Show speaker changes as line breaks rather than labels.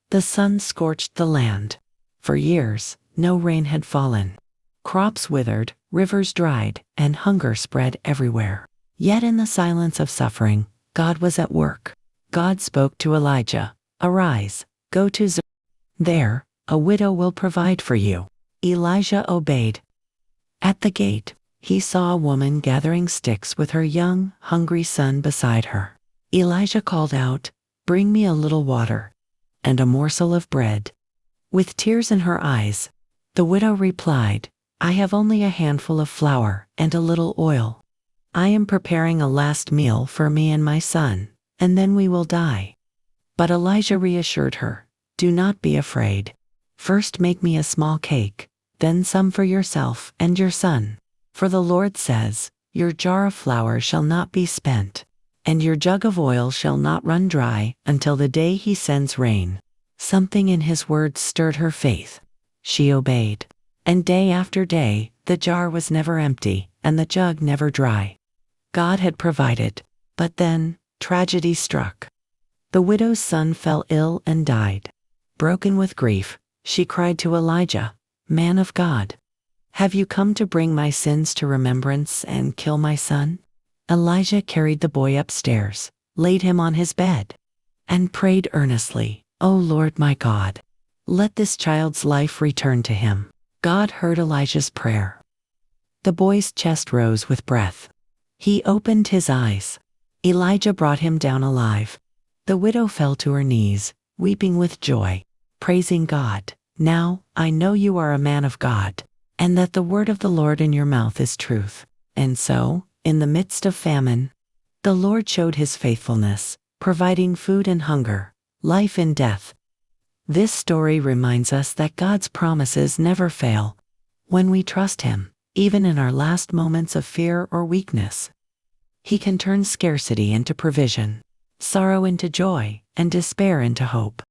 The sun scorched the land. For years, no rain had fallen. Crops withered, rivers dried, and hunger spread everywhere. Yet in the silence of suffering, God was at work. God spoke to Elijah, "Arise, go to Zarephath. There, a widow will provide for you." Elijah obeyed. At the gate, he saw a woman gathering sticks with her young, hungry son beside her. Elijah called out, "Bring me a little water and a morsel of bread." With tears in her eyes, the widow replied, "I have only a handful of flour and a little oil. I am preparing a last meal for me and my son, and then we will die." But Elijah reassured her, "Do not be afraid. First make me a small cake, then some for yourself and your son. For the Lord says, your jar of flour shall not be spent, and your jug of oil shall not run dry until the day he sends rain." Something in his words stirred her faith. She obeyed. And day after day, the jar was never empty, and the jug never dry. God had provided. But then, tragedy struck. The widow's son fell ill and died. Broken with grief, she cried to Elijah, "Man of God, have you come to bring my sins to remembrance and kill my son?" Elijah carried the boy upstairs, laid him on his bed, and prayed earnestly, "O Lord my God, let this child's life return to him." God heard Elijah's prayer. The boy's chest rose with breath. He opened his eyes. Elijah brought him down alive. The widow fell to her knees, weeping with joy, praising God. "Now, I know you are a man of God, and that the word of the Lord in your mouth is truth." And so, in the midst of famine, the Lord showed his faithfulness, providing food in hunger, life in death. This story reminds us that God's promises never fail. When we trust Him, even in our last moments of fear or weakness, He can turn scarcity into provision, sorrow into joy, and despair into hope.